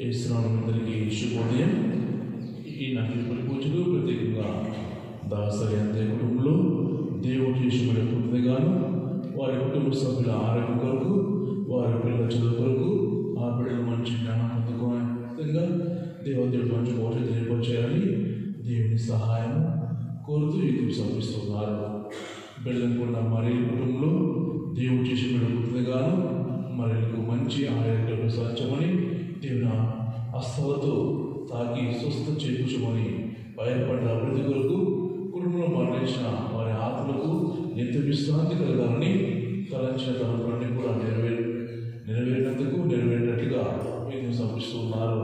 యేసునామమునందరికీ శుభోదయం. ఈ నకిలీ పూజలు ప్రత్యేకంగా దాసరి అందే కుటుంబంలో దేవుడు చేసిన పూర్తిగాను వారి కుటుంబ సభ్యుల ఆరోగ్యం కొరకు, వారి పిల్లల చదువు కొరకు, ఆ బిడ్డలు మంచి జ్ఞానం పొందుకోగా దేవుడు మంచి భవిష్యత్తు ఏర్పరచాలని దేవుని సహాయం కోరుతూ ఇది సమర్పిస్తున్నారు. బిడ్డలను కూడా మరి కుటుంబంలో దేవుడు చేసిన పూర్తిగాను మరికి మంచి ఆరోగ్యం సాధ్యమని దేవుని హస్తాలతో తాకి స్వస్థ చేకూర్చమని బయలుపడ్డ అభివృద్ధి కొరకు కుటుంబంలో మరణించిన వారి ఆత్మలకు ఎంత విశ్రాంతి కలగాలని తలంచిన తలపులన్నీ కూడా నెరవేరినట్టుగా మీరు సమర్పిస్తున్నారు.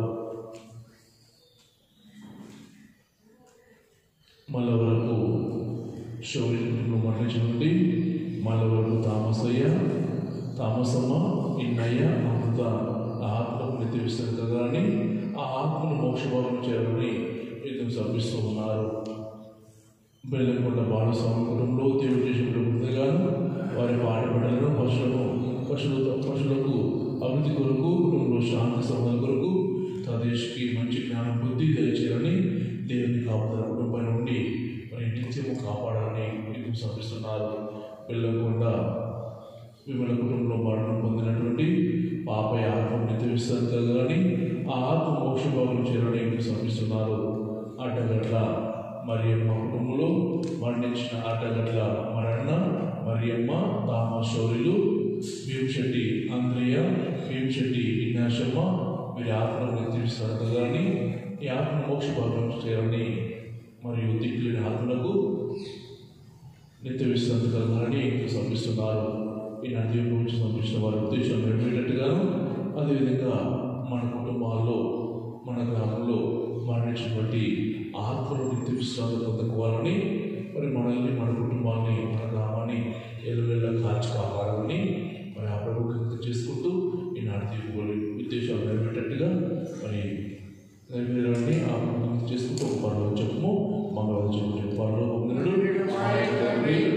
మళ్ళీ వరకు శౌర్య కుటుంబంలో మరణించిన నుండి మళ్ళీ వరకు తామసమ్మ ఇన్నయ్య అమృత ఆత్మకు నిత్య విశ్రాంతి కలగాలని, ఆ ఆత్మను మోక్షభావం చేయాలని మీరు సమర్పిస్తూ ఉన్నారు. బెల్లంకొండ బాలస్వామి కుటుంబంలో దేవుడు చేసిన ముందుగాను వారి పాటపడలను పశువులకు అభివృద్ధి కొరకు, కుటుంబంలో శాంతి సమాధానం కొరకు, తదేశ్కి మంచి జ్ఞానం బుద్ధి దయచేయాలని, దేవుని కాపుదల కుటుంబం నుండి మరి నిత్యము కాపాడాలని మీకు సమర్పిస్తున్నారు. బెల్లంకొండ విమల కుటుంబంలో మరణం పొందినటువంటి పాపయ్య ఆత్మ నిత్య విశ్రాంతి కలగాలని, ఆ ఆత్మ మోక్షభావం చేయాలని మీకు సమర్పిస్తున్నారు. అడ్డగట్ల మరియమ్మ కుటుంబంలో మరణించిన అడ్డగట్ల మరణ మరియమ్మ శౌర్యులు భీమశెట్టి అంద్రయ్య, భీమశెట్టి ఇన్నాశమ్మ వీరి ఆత్మ నిత్య విశ్రాంతి కలగాలని, ఈ ఆత్మ మోక్షభావం చేయాలని మరియు దిక్కులేని ఆత్మలకు నిత్య విశ్రాంతి కలగాలని సమర్పిస్తున్నారు. ఈనాటి దేవుడు సమర్పించిన వారి ఉద్దేశం నెరవేరేటట్టుగాను, అదేవిధంగా మన కుటుంబాల్లో మన గ్రామంలో మరణించినటువంటి ఆత్మలు నిత్య విశ్రాంతి పొందుకోవాలని, మరి మనల్ని మన కుటుంబాన్ని మన గ్రామాన్ని ఎల్లువెల్లా కాల్చి కాపాడాలని మరి ఆ ప్రభు కృతి చేసుకుంటూ ఈనాటి దేవుడు ఉద్దేశాలు నెరవేరేటట్టుగా మరి నెరవేరాలని ఆ ప్రభుత్వం చేసుకుంటూ ఒక పనులు చెప్పము మంగళవారం చెప్పు పనులు పొందినడు Amen.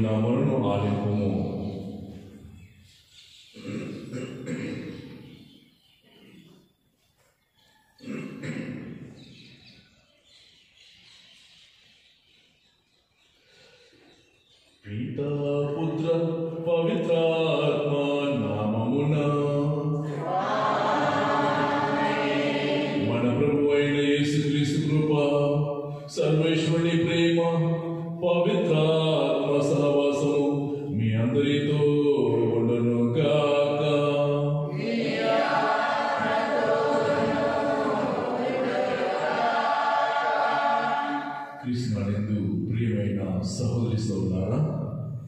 నా మొరను ఆలింపుము. పితా పుత్ర పవిత్రాత్మ నామమున మన ప్రభు అయిన యేసుక్రీస్తు కృప, సర్వేశ్వరుని ప్రేమ, పవిత్రాత్మ సహవాసము మీ అందరితో ఉండును గాక. కృష్ణునందు ప్రియమైన సహోదరి సోదరులారా,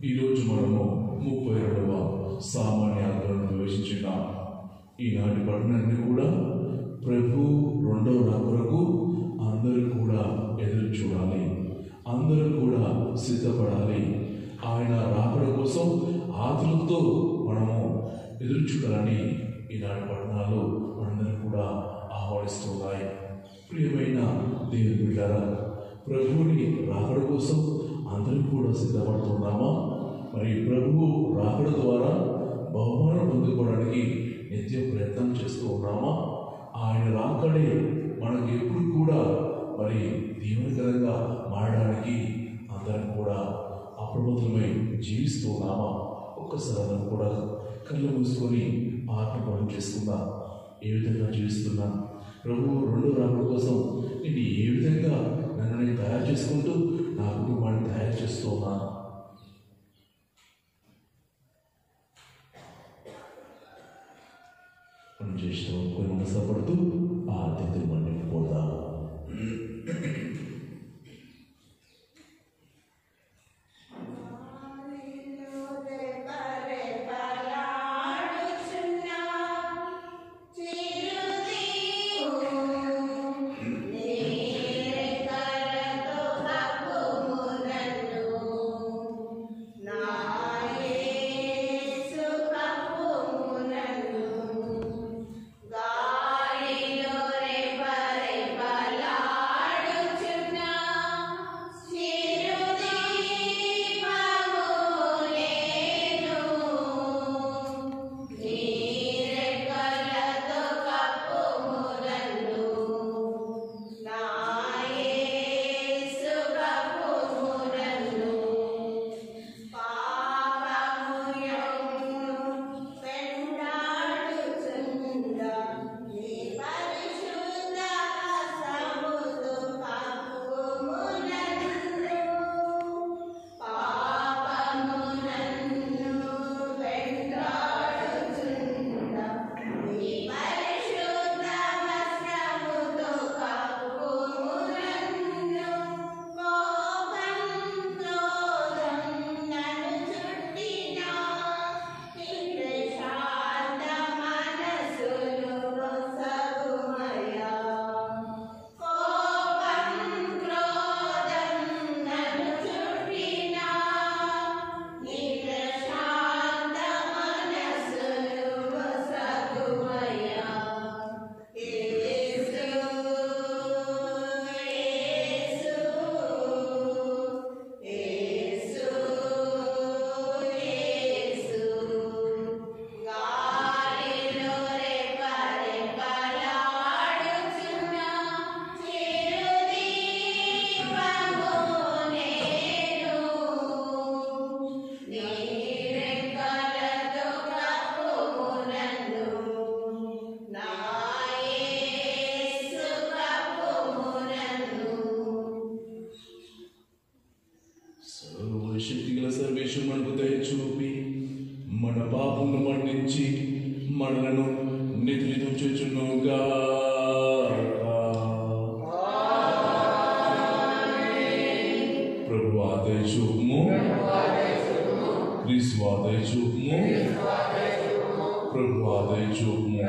ఈరోజు మనము 32వ సామాన్య ఆదివారం ప్రవేశించున్నాం. ఈనాటి పట్టణాన్ని కూడా ప్రభు రెండవ రాకడకు అందరూ కూడా ఎదురు చూడాలి, అందరూ కూడా సిద్ధపడాలి. ఆయన రాకడ కోసం ఆతృతతో మనము ఎదురు చూడాలని ఈనాటి పట్టణాలు మనందరూ కూడా ఆహ్వానిస్తున్నాయి. ప్రియమైన దేవుని బిడ్డలారా, ప్రభువుని రాకడ కోసం అందరూ కూడా సిద్ధపడుతున్నామా? మరి ప్రభువు రాకడ ద్వారా బహుమానం పొందుకోవడానికి నిత్యం ప్రయత్నం చేస్తూ ఉన్నామా? ఆయన రాకడే మనకి ఎప్పుడు కూడా మరి దీవెనకరంగా మారడానికి అందరం కూడా అప్రమత్తమై జీవిస్తున్నామా? ఒక్కసారి మనం కూడా కళ్ళు మూసుకొని ఆత్మపరం చేసుకుందాం. ఏ విధంగా జీవిస్తున్నా? ప్రభు రెండో రాకడ కోసం నేను ఏ విధంగా నన్ను నేను తయారు చేసుకుంటూ నా కుటుంబాన్ని తయారు చేస్తూ ఉన్నాను? మనం చేసిన కొన్ని మనసపడుతూ ఆ అతిథి మనం పోదాము. మనకు దయ చూపి మన పాపమును మన్నించి మనలను నిద్రించుచునుగా. ప్రభు దయ చూపుము, క్రీస్తు దయ చూపుము, ప్రభు దయ చూపుము.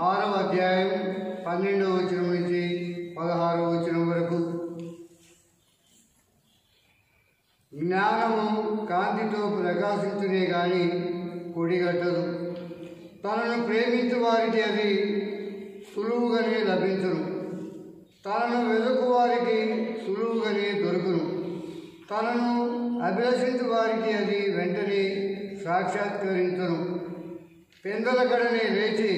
6వ అధ్యాయం 12వ వచనం నుంచి 16వ వచనం వరకు. జ్ఞానము కాంతితో ప్రకాశించునే గాని కొడిగట్టదు. తనను ప్రేమించు వారికి అది సులువుగానే లభించును. తనను వెతుకు వారికి సులువుగానే దొరుకును. తనను అభిలషించు వారికి అది వెంటనే సాక్షాత్కరించును. పెందల గడనే లేచి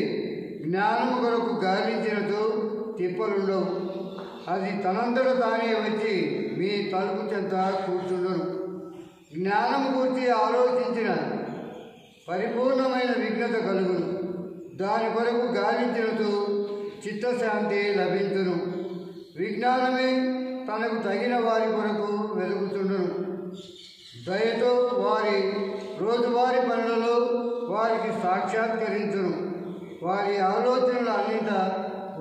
జ్ఞానము కొరకు గాలించినతో తిప్పలుండవు. అది తనంతట తానే వచ్చి మీ తలుపు చెంత కూర్చుండును. జ్ఞానము గురించి ఆలోచించిన పరిపూర్ణమైన విఘ్నత కలుగును. దాని కొరకు గాలించినతో చిత్తశాంతి లభించును. విజ్ఞానమే తనకు తగిన వారి కొరకు వెతుకుతుండును. దయతో వారి రోజువారీ పనులలో వారికి సాక్షాత్కరించును. వారి ఆలోచనల అన్నిట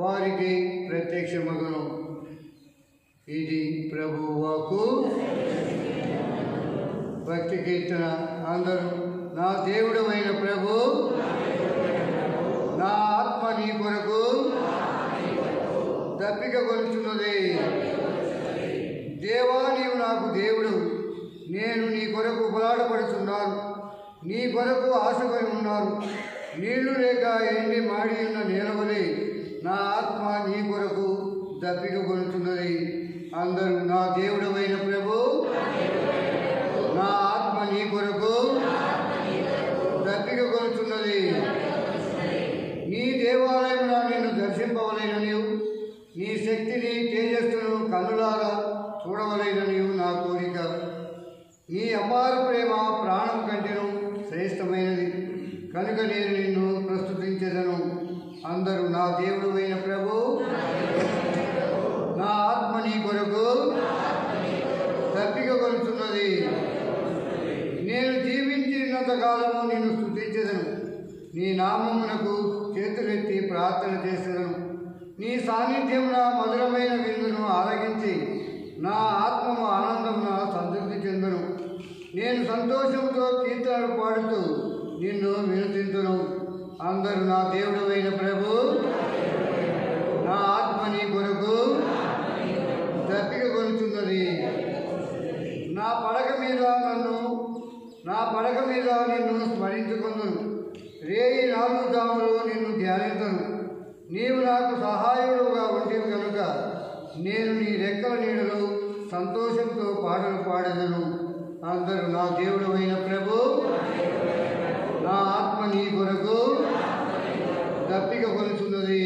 వారికి ప్రత్యక్షమగును. ఇది ప్రభువు వాక్కు. భక్తి కీర్తన. అందరూ నా దేవుడమైన ప్రభు, నా ఆత్మ నీ కొరకు దప్పిక కొలుచున్నది. దేవా, నీవు నాకు దేవుడు. నేను నీ కొరకు ఉపలాడపడుతున్నాను. నీ కొరకు ఆశపడి ఉన్నాను. నీళ్లు లేక ఎండి మాడి ఉన్న నేలవలే నా ఆత్మ నీ కొరకు దప్పిక కొలుచున్నది. అందరూ నా దేవుడమైన ప్రభు, నా ఆత్మ నీ కొరకు దప్పిక కొలుచున్నది. నీ దేవాలయమున నిన్ను దర్శింపవలేనని, నీ శక్తిని తేజస్సును కన్నులారా చూడవలేనని నా కోరిక. నీ అపార ప్రేమ ప్రాణం కంటేను శ్రేష్టమైనది కనుక నేను నిన్ను ప్రస్తుతించెదను. అందరూ నా దేవుడు అయిన ప్రభు, నా ఆత్మ నీ కొరకు దప్పిక కొలుచున్నది. నేను జీవించినంత కాలము నిన్ను స్తుతించెదను. నీ నామమునకు చేతులెత్తి ప్రార్థన చేసేదను. నీ సాన్నిధ్యమున మధురమైన విందును ఆరగించి నా ఆత్మము ఆనందమున సంతృప్తి చెందును. నేను సంతోషంతో కీర్తనలు పాడుతూ నిన్ను వినుతింతును. అందరూ నా దేవుడైన ప్రభు, నా ఆత్మ నీ కొరకు దప్పిక కొలుచున్నది. నా పడక మీద నిన్ను స్మరించుకుందును. రేయి 4 జాములు నిన్ను ధ్యానించను. నీవు నాకు సహాయుడుగా ఉంటివి కనుక నేను నీ రెక్కల నీడలో సంతోషంతో పాటలు పాడెదను. అందరూ నా దేవుడు అయిన ప్రభు, నా ఆత్మ నీ కొరకు దప్పిక కొలుచున్నది.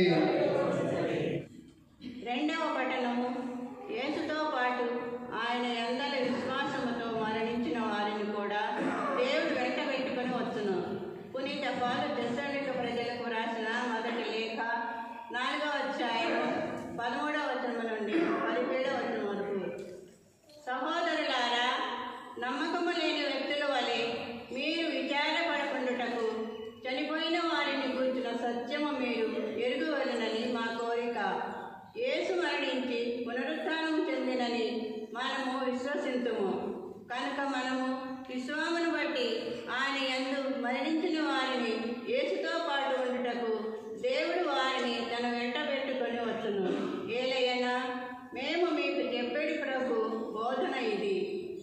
రెండవ పట్టణము. యేసుతో పాటు ఆయన యందలి విశ్వాసముతో మరణించిన వారిని కూడా దేవుడు వెంట పెట్టుకుని వచ్చును. పునీత పౌలు తెస్సలోనిక ప్రజలకు రాసిన మొదటి లేఖ 4వ అధ్యాయం 13వ వచనం నుండి 17వ వచనం వరకు. సహోదరులారా, నమ్మకము లేని వ్యక్తుల వలె మీరు విచారపడకుండుటకు చనిపోయిన వారిని గూర్చిన సత్యము మీరు ఎరుగువలెనని మా కోరిక. యేసు మరణించి పునరుత్థానము చెందినని మనము విశ్వసింతుము కనుక మనము విశ్వాసమును బట్టి ఆయన యందు మరణించిన వారిని యేసుతో పాటు ఉండుటకు దేవుడు వారిని తన వెంట పెట్టుకొని వచ్చును. ఏలయనా మేము మీకు చెప్పేది ప్రభు బోధన ఇది.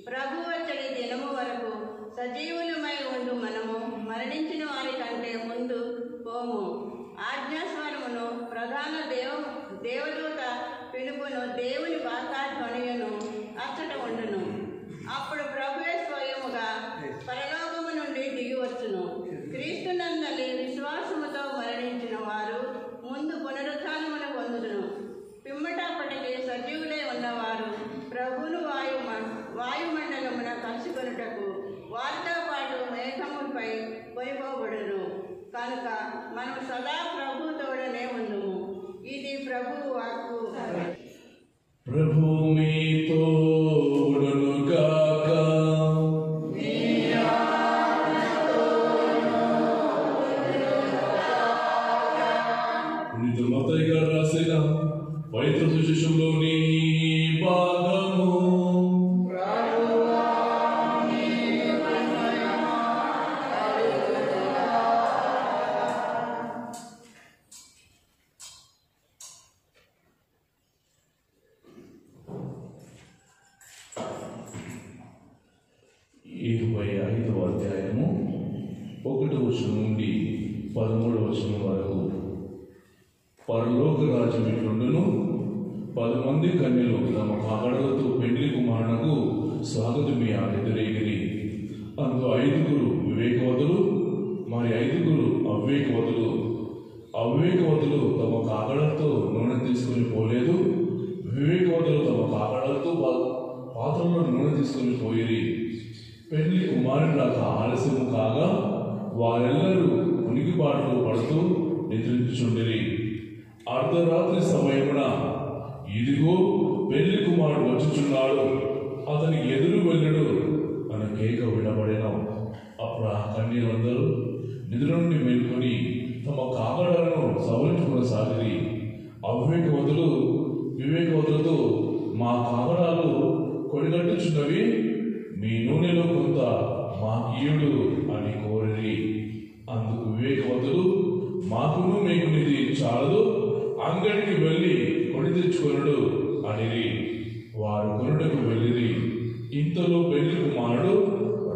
ప్రభు వచ్చడి దినము వరకు సజీవులమై ఉండు మనము మరణించిన వారి కంటే ముందు పోము. ఆజ్ఞాస్వరమును ప్రధాన దేవదూత పిలుపును దేవుని వాకాధ్వనియును అచ్చట ఉండును. అప్పుడు ప్రభువే స్వయముగా పరలోకము నుండి దిగి వచ్చును. క్రీస్తునందలి విశ్వాసముతో మరణించిన వారు ముందు పునరుత్థానమును పొందుదును. పిమ్మటప్పటికి సజీవులై ఉన్నవారు ప్రభువును వాయుమండలమున కలుసుకొనుటకు వారితో పాటు మేఘముపై కొనిపోబడును. కనుక మనం సదా ప్రభు తోడనే ఉందుము. ఇది ప్రభువు వాక్కు. ప్రభు మీతో గాక. పునీత మత్తయి గారు రాసిన పవిత్ర సువిశేషంలోని భాగము. వచనం నుండి 13వ వచనం వరకు. పరలోక రాజ్యం ఇట్లుండును, 10 మంది కన్యలు తమ కాగడలతో పెండ్లి కుమారునకు స్వాగతమి ఎదురెగిరి. అందులో 5 వివేకవతులు, మరి 5 అవివేకవతులు. అవివేకవతులు తమ కాగడలతో నూనె తీసుకొని పోలేదు, వివేకవతులు తమ కాగడలతో పాత్రలో నూనె తీసుకొని పోయిరి. పెళ్లి కుమారుడు రాక ఆలస్యము కాగా వారెల్లరూ ఉనికిపాట్లు పడుతూ నిద్రించుచుండిరి. అర్ధరాత్రి సమయమున ఇదిగో పెళ్లి కుమారుడు వచ్చుచున్నాడు, అతనికి ఎదురు వెళ్ళడు అని కేక వినబడెను. అప్పుడు ఆ కన్యలందరూ నిద్ర నుండి మేల్కొని తమ కాగడాలను సవరించుకొనసాగిరి. అవివేకవతులు వివేకవతులతో, మా కాగడాలు కొడిగట్టుచున్నవి, మీ నూనెలో కొంత మాకీయుడు అని కోరిరి. అందుకు వివేకవతులు, మాకును మీకునిది చాలదు, అంగడికి వెళ్ళి కొని తెచ్చుకొనుడు అనిరి. వారు కొనుటకు వెళ్ళిరి. ఇంతలో పెళ్లి కుమారుడు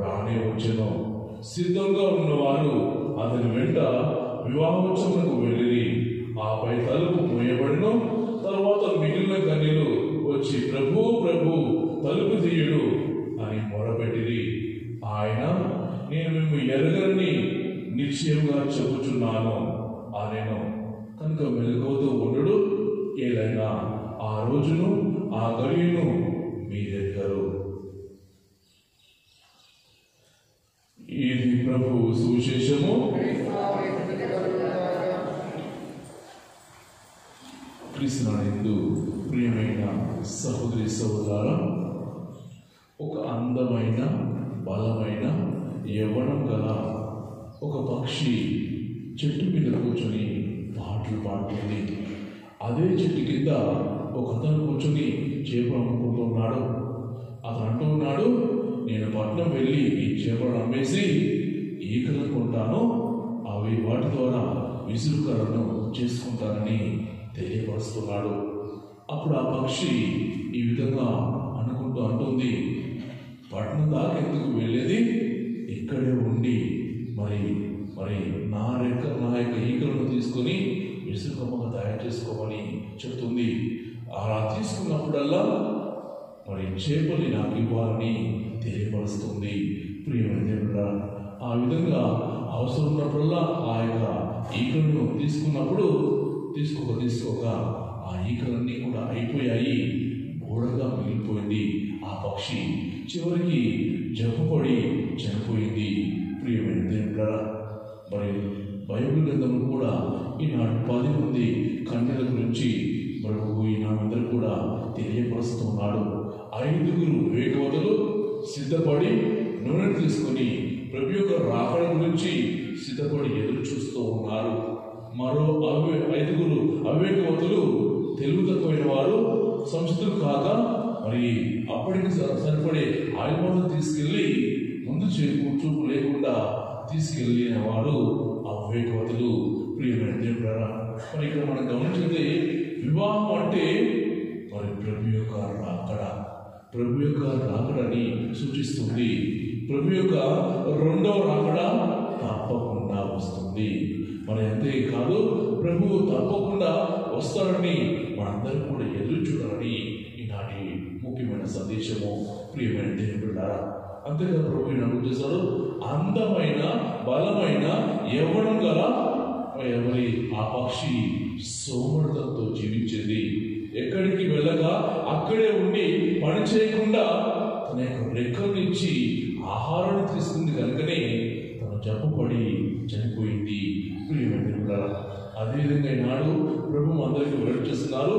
రానే వచ్చెను. సిద్ధంగా ఉన్నవారు అతని వెంట వివాహోత్సవమునకు వెళ్ళిరి. ఆపై తలుపు మూయబడిను. తర్వాత మిగిలిన కన్యలు వచ్చి, ప్రభు ప్రభు తలుపు తీయుడు అని మొరపెట్టిరి. ఆయన, నేను మేము ఎరగని నిశ్చయంగా చెప్పుచున్నాను అనేను. కనుక మెలకువతో ఉండడు, ఏదైనా ఆ రోజును ఆ గడియను మీరెరగరు. ఇది ప్రభు సువిశేషము. క్రీస్తునందు ప్రియమైన సహోదరి సహోదరులారా, ఒక అందమైన బలమైన యవ్వనం గల ఒక పక్షి చెట్టు మీద కూర్చొని పాటలు పాడుతుంది. అదే చెట్టు కింద ఒక అతను కూర్చొని చేపలు అమ్ముకుంటున్నాడు. అతను అంటూ ఉన్నాడు, నేను పట్నం వెళ్ళి ఈ చేపలను అమ్మేసి ఈకలను కొంటాను, అవి వాటి ద్వారా విసురుకలను చేసుకుంటానని తెలియపరుస్తున్నాడు. అప్పుడు ఆ పక్షి ఈ విధంగా అనుకుంటూ అంటుంది, పట్నం దాకా ఎందుకు వెళ్ళేది, ఇక్కడే ఉండి మరి మరి నా యొక్క ఈకలను తీసుకొని విసురుకమ్మగా తయారు చేసుకోమని చెప్తుంది. అలా తీసుకున్నప్పుడల్లా మరి చేపని నాకు ఇవ్వాలని తెలియపరుస్తుంది. ప్రియమైన దేవుడా, ఆ విధంగా అవసరం ఉన్నప్పుడల్లా ఆ యొక్క ఈకలను తీసుకున్నప్పుడు తీసుకోక ఆ ఈకలన్నీ కూడా అయిపోయాయి, బోడగా మిగిలిపోయింది. ఆ పక్షి చివరికి జబ్బుపడి చనిపోయింది. ప్రియమైన దేవుడా, మరి బైబిల్ గ్రంథం కూడా ఈనాడు 10 మంది కన్యల గురించి ప్రభు ఈనాడందరూ కూడా తెలియపరుస్తున్నాడు. 5 వివేకవతులు సిద్ధపడి నూనె తీసుకొని ప్రభు యొక్క రాకడ గురించి సిద్ధపడి ఎదురు చూస్తూ ఉన్నారు. మరో 5 అవివేకవతులు తెలుగు తక్కువైన వారు, సంస్థలు కాక మరి అప్పటికి సరిపడే ఆయుధాలను తీసుకెళ్ళి ముందు చూపు లేకుండా తీసుకెళ్ళిన వారు అవివేకవతులు. ప్రియమైన దేవుడా, మరి ఇక్కడ మనం గమనించింది, వివాహం అంటే మరి ప్రభు యొక్క రాకడని సూచిస్తుంది. ప్రభు యొక్క 2వ రాకడ తప్పకుండా వస్తుంది. మరి అంతేకాదు, ప్రభువు తప్పకుండా వస్తాడని మనందరూ కూడా ఎదురు చూడాలని ఈనాటి ముఖ్యమైన సందేశము. ప్రియమైన దేవుడారా, అంతేకాదు ప్రభు నాకు చేశాడు, అందమైన బలమైన యవ్వనం గల మరి ఆ పక్షి సోమర్థంతో జీవించింది. ఎక్కడికి వెళ్ళక అక్కడే ఉండి పని చేయకుండా తన యొక్క రెక్కలనిచ్చి ఆహారాన్ని తీసుకుంది కనుకనే తను జబ్బుపడి చనిపోయింది. ప్రియమైన అదేవిధంగా ఈనాడు ప్రభు అందరికీ వెల్లడి చేస్తున్నారు,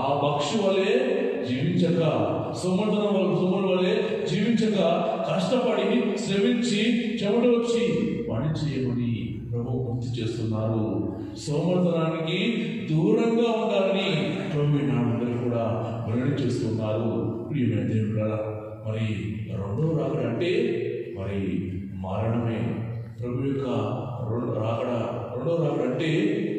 ఆ పక్షి వలె జీవించక, సోమర్థన వలె జీవించక, కష్టపడి శ్రమించి చెమట వచ్చి పని చేయమని ప్రభు గుర్తు చేస్తున్నారు. సోమర్థనానికి దూరంగా ఉండాలని ప్రభు ఈనాడు కూడా వెల్లడి చేస్తున్నారు. ప్రియమైన దేవుడా, మరి 2వ రాకడ అంటే మరి మరణమే. ప్రభు యొక్క 2వ రాకడ అంటే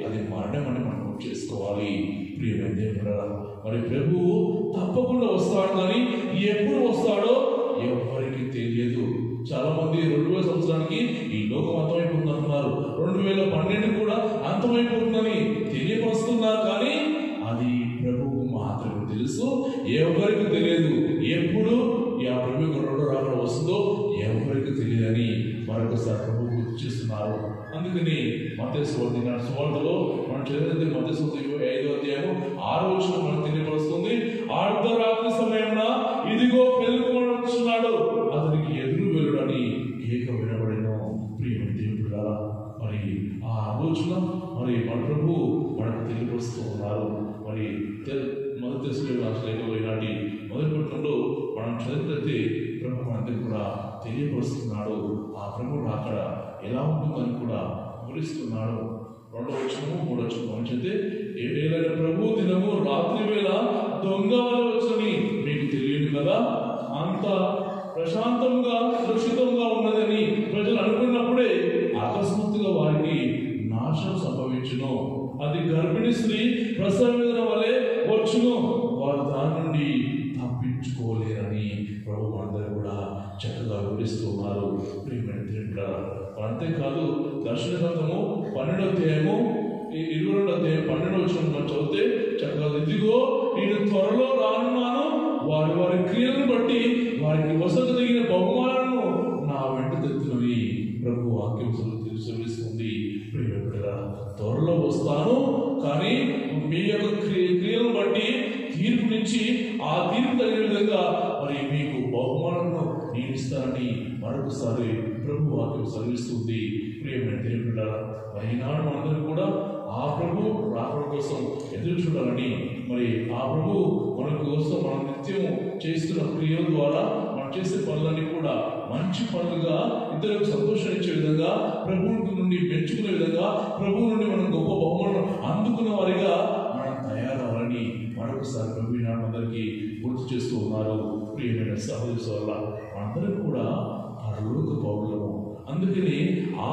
అది మరణం అని మనం చేసుకోవాలి. ప్రియమైన దేవుడా, మరి ప్రభువు తప్పకుండా వస్తాడు, కానీ ఎప్పుడు వస్తాడో ఎవరికి తెలియదు. చాలా మంది 2000 సంవత్సరానికి ఈ లోకం అంతమైపోతుందన్నారు. నాశనమైపోతుందని తెలియపరుస్తున్నారు, కానీ అది ప్రభువుకు మాత్రమే తెలుసు, ఎవరికి తెలియదు. ఎప్పుడు ఆ ప్రభు యొక్క రెండో రాకడ వస్తుందో ఎవరికి తెలియదని మరొకసారి ప్రభు గుర్తు చేస్తున్నారు. అందుకని మత్తయి సువార్తలో మనం చదివితే మత్తయి సువార్త 5వ అధ్యాయం 6వ వచనం మనకు తెలియపరుస్తుంది. అర్ధరాత్రి సమయమున ఇదిగో పెళ్లి కుమారుడు వచ్చున్నాడు, అతనికి ఎదురు వెళ్ళుడని కేక వినబడెను. ప్రియమైన దేవుడా, మరి ఆ ఆలోచన మరి మన ప్రభు మనకు తెలియపరుస్తూ ఉన్నారు. మరి మొదటి దశలో ఈనాటి మొదటి పట్టణంలో మనం చదివితే ప్రభు మనకి కూడా తెలియపరుస్తున్నాడు. ఆ ప్రభు అక్కడ ఎలా ఉంటుందని కూడా వివరిస్తున్నాడు. 2వ వచనము 3వ వచనం గమనించితే, ఏదైనా ప్రభు దినము రాత్రి వేళ దొంగ వలె వచ్చని మీకు తెలియదు కదా, అంత ప్రశాంతంగా సురక్షితంగా ఉన్నదని ప్రజలు అనుకున్నప్పుడే అకస్మాత్తుగా వారికి నాశనం సంభవించును. అది గర్భిణీ స్త్రీ ప్రసవ వేదన వలె వచ్చును, వారు దాని నుండి తప్పించుకోలేరని ప్రభు అందరూ కూడా చక్కగా వివరిస్తున్నారు. ప్రియమైన దేవుడా, అంతేకాదు దర్శన గ్రంథము 12వ అధ్యాయము 22వ అధ్యాయం 12వ వచనం మనం చదివితే చక్కగా, ఇదిగో నేను త్వరలో రానున్నాను, వారి వారి క్రియలను బట్టి వారికి వసతి తగిన బహుమానాలను నా వెంట తెచ్చునని ప్రభు వాక్యం తెలుస్తుంది. త్వరలో వస్తాను, కానీ మీ యొక్క క్రియలను బట్టి తీర్పు నుంచి ఆ తీర్పు తగిన విధంగా మరి మీకు బహుమానాలను నేను ఇస్తానని మరొకసారి ప్రభు వాక్యం సెలవిస్తుంది. ప్రియమైన దేవుడా, ఈనాడు మనందరూ కూడా ఆ ప్రభు రాకడ కోసం ఎదురు చూడాలని, మరి ఆ ప్రభు మన కోసం మనం నిత్యము చేస్తున్న క్రియల ద్వారా మనం చేసే పనులన్నీ కూడా మంచి పనులుగా, ఇతరులకు సంతోషించే విధంగా, ప్రభువు నుండి పెంచుకునే విధంగా, ప్రభువు నుండి మనం గొప్ప బహుమానం అందుకున్న వారిగా మనం తయారవ్వాలని మరొకసారి ప్రభు ఈనాడు అందరికీ గుర్తు చేస్తూ ఉన్నారు. ప్రియమైన సహోదరు వల్ల అందరం కూడా పరలోక పౌరులము. అందుకని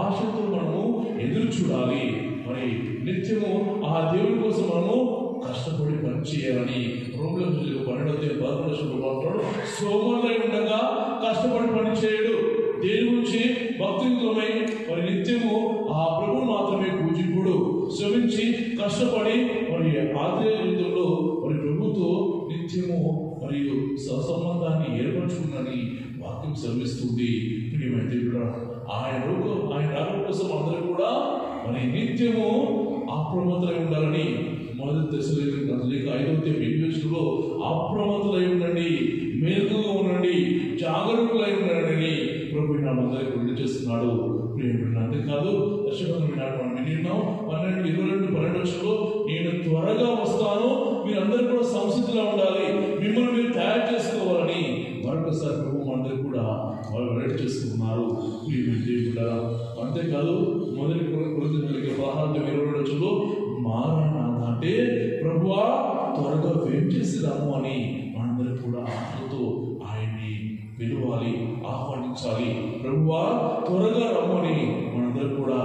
ఆశతో మనము ఎదురు చూడాలి. మరి నిత్యము ఆ దేవుడి కోసం మనము కష్టపడి పని చేయాలని రోగులకు 12వ అధ్యాయం 11వ వచనంలో మాట్లాడు. సోమరులై ఉండగా కష్టపడి పని చేయడు, దేని గురించి భక్తియుతమై మరి నిత్యము ఆ ప్రభు మాత్రమే పూజింపుడు, శ్రమించి కష్టపడి మరి ఆత్మీయ జీవితంలో మరి ప్రభుతో నిత్యము మరియు సత్సంబంధాన్ని ఏర్పరచుకున్నని వాక్యం సెలవిస్తుంది. ప్రియమైన దేవుడా, ఆయన రాకడ కోసం అందరూ కూడా మరి నిత్యము అప్రమత్తమై ఉండాలని మొదటి దశలేఖ 5వ అధ్యాయం 8వ వచనంలో అప్రమత్తులై ఉండండి, మేలుగా ఉండండి, జాగరూకులై ఉండండి ప్రభు అందరికీ గుర్తు చేస్తున్నాడు. ప్రియమైన అంతేకాదు దర్శకులు మనం విన్నాం 12 వచనంలో, నేను త్వరగా వస్తాను, మీరందరూ కూడా సంసిద్ధిగా ఉండాలి, మిమ్మల్ని మీరు తయారు చేసుకోవాలని మరొకసారి ప్రభు అందరూ కూడా వాళ్ళు వెల్లడి చేస్తున్నారు. అంతేకాదు మొదటి కొరింథీయులకు 16:22 వచనంలో, మారానాథ అంటే ప్రభువా త్వరగా వేం చేసి రాము అని మనందరూ కూడా ఆత్మతో ఆయన్ని పిలవాలి, ఆహ్వానించాలి. ప్రభువా త్వరగా రమ్మని మనందరూ కూడా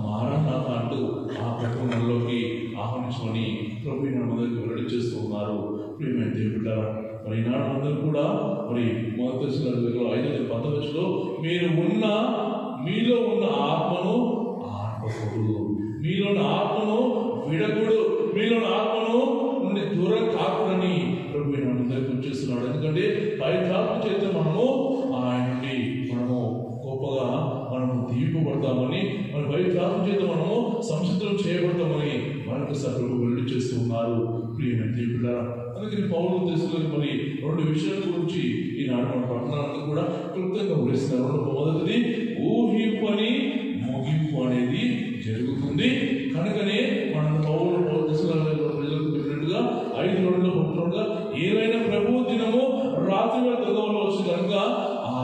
మారానాథ అంటూ ఆ ప్రకటనలోకి ఆహ్వానించమని ప్రభు మనందరికీ వెల్లడి చేస్తూ ఉన్నారు. ప్రియమైన దేవుడా, మరి ఈనాడు అందరూ కూడా మరి మొదటి దశలో 5వ దశలో మీలో ఉన్న ఆత్మను ఆర్పకుడు, మీలోని ఆత్మను విడకుడు, మీలోని ఆత్మను నుండి దూరం కాకూడని ప్రభు అందరికీ వచ్చేస్తున్నాడు. ఎందుకంటే పవిత్రాత్మ చేత మనము ఆయన నుండి మనము గొప్పగా మనము దీపబడతామని, మన పవిత్రాత్మ చేత మనము సంసిద్ధం చేయబడతామని మరొకసారి ప్రభు వెల్లడి చేస్తూ ఉన్నారు. ప్రియమైన దేవుడా, అందుకని పౌలు దశలకు మరి 2 విషయాల గురించి ఈనాడు మన పట్టణాలను కూడా క్లుప్తంగా వివరిస్తున్నారు. మొదటిది ఊహింపని ముగింపు అనేది జరుగుతుంది. కనుకనే మన పౌలు దశలకు చెప్పినట్టుగా 5:2 ఏదైనా ప్రభు దినము రాత్రి వేళ దొంగలో వచ్చి కనుక ఆ